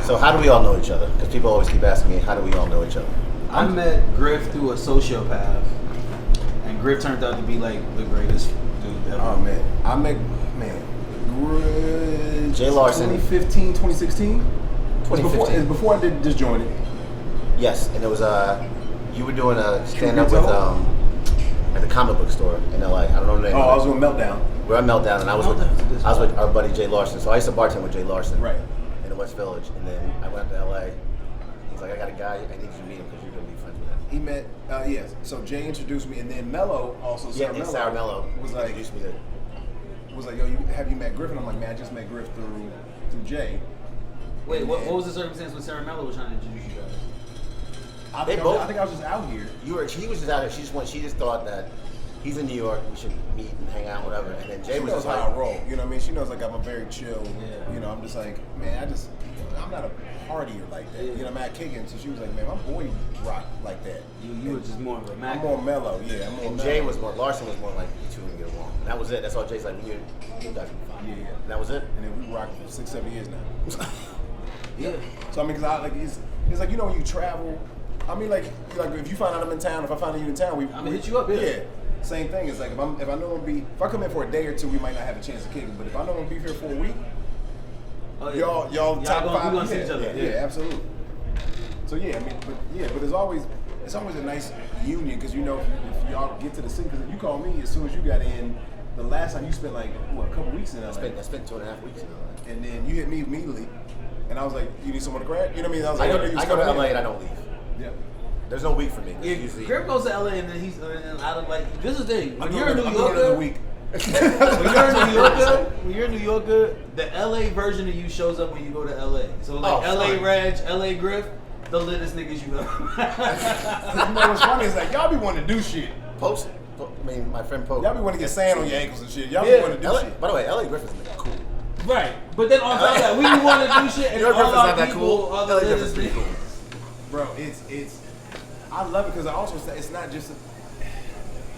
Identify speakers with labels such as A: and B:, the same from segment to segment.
A: So how do we all know each other? Because people always keep asking me, how do we all know each other?
B: I met Griff through a sociopath, and Griff turned out to be like the greatest dude ever.
C: Oh man, I met
A: Jay Larsen.
C: 2015, 2016.
A: 2015.
C: It's before I did Disjointed.
A: Yes, and it was you were doing a stand up with at the comic book store in LA. I don't know the name.
C: I was doing Meltdown.
A: We're at Meltdown, and I was with our buddy Jay Larsen. So I used to bartend with Jay Larsen,
C: Right,
A: in the West Village, and then I went to LA. He's like, I got a guy, I need you to meet him because you're gonna be friends with him.
C: he met. Yes, so Jay introduced me, and then Mello also.
A: Sara Mello
C: was like,
A: introduced me to.
C: Was like, yo, have you met Griffin? I'm like, man, I just met Griff through Jay.
B: Wait, what was the circumstance when Sara Mello was trying to introduce you guys?
C: I think I was just out here.
A: He was just out here. She just thought that he's in New York. We should meet and hang out, whatever. And then Jay
C: She
A: was
C: knows
A: just
C: how
A: like,
C: I roll. You know what I mean? She knows like I'm a very chill.
B: Yeah.
C: You know, I'm just like, man, I'm not a partier like that.
B: Yeah.
C: You know, Matt Kiggin. So she was like, man, my boy rock like that.
B: You were just more of a
C: I'm
B: Mac.
C: more mellow. Yeah, I'm more
A: and
C: mellow.
A: Jay was more. Larsen was more like you two gonna get along. And that was it. That's all Jay's like. You guys will be fine.
C: Yeah.
A: And that was it.
C: And then we rocked for 6-7 years now.
B: Yeah.
C: So I mean, cause it's like, you know, when you travel. I mean, like if you find out I'm in town, if I find out you in town,
B: I'm gonna hit you up. Yeah.
C: Same thing. It's like if I know I'm gonna be, if I come in for a day or two, we might not have a chance to kick it. But if I know I'm gonna be here for a week,
B: Oh, yeah.
C: y'all top five.
B: We gonna see each other.
C: Yeah, absolutely. So yeah, I mean, but it's always a nice union because you know if y'all get to the city, because you call me as soon as you got in. The last time you spent like a couple weeks in LA.
A: I spent 2.5 weeks in LA.
C: And then you hit me immediately, and I was like, "You need someone to grab?" You know what I mean? I was like,
A: I go to LA and I don't leave.
C: Yeah.
A: There's no week for me.
B: Yeah,
A: Usually.
B: Griff goes to LA and then he's out of like. This is the thing. When
C: I'm
B: you're in
C: doing
B: New
C: it
B: York,
C: a week.
B: when you're in New York, the LA version of you shows up when you go to LA. So like LA Reg, LA Griff, the littest niggas you ever.
C: You know what's funny is like y'all be wanting to do shit.
A: My friend Pope.
C: Y'all be wanting to get sand on your ankles and shit. Y'all be wanting to do shit.
A: By the way, LA Griffin's cool.
B: Right, but then on top of that, we want to do shit, and
A: New York
B: all
A: Griffin's
B: our
A: not that
B: people
A: cool.
B: are the
A: LA Griffin's
B: littest
A: pretty cool.
B: niggas.
C: Bro, it's I love it because I also say it's not just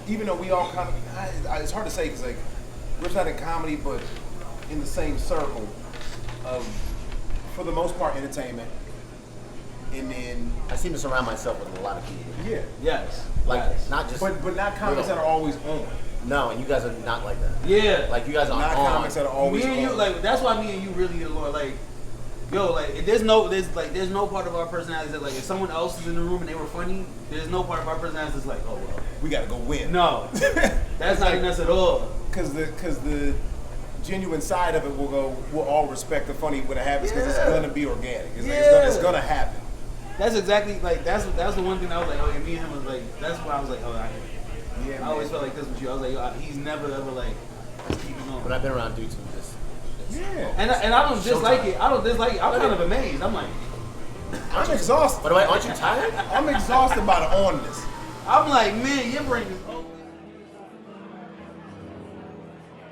C: even though we all kind of it's hard to say because like we're not in comedy but in the same circle of for the most part entertainment, and then
A: I seem to surround myself with a lot of people.
C: yeah,
B: Yes,
A: Like
B: yes.
A: not just
C: but not comics that are always on.
A: No, and you guys are not like that.
B: Yeah,
A: Like you guys are
C: Not
A: on.
C: comics that are always
B: me and you,
C: on.
B: like that's why me and you really are like, yo, like there's no part of our personalities that like if someone else is in the room and they were funny, there's no part of our personalities that's like, oh well,
C: We gotta go win.
B: no, that's not in us at all.
C: Because the genuine side of it we'll all respect the funny when it happens because it's gonna be organic. It's gonna happen.
B: That's exactly like that's the one thing I was like, oh, and me and him was like, that's why I was like, oh,
C: Yeah,
B: I always felt like this with you. I was like, yo, he's never ever like, let's keep it on.
A: But I've been around dudes who just
C: Yeah.
B: And I don't dislike it. I don't dislike it. I'm kind of amazed. I'm like,
C: I'm exhausted.
A: By the way, aren't you tired?
C: I'm exhausted by the onness.
B: I'm like, man, you're bringing.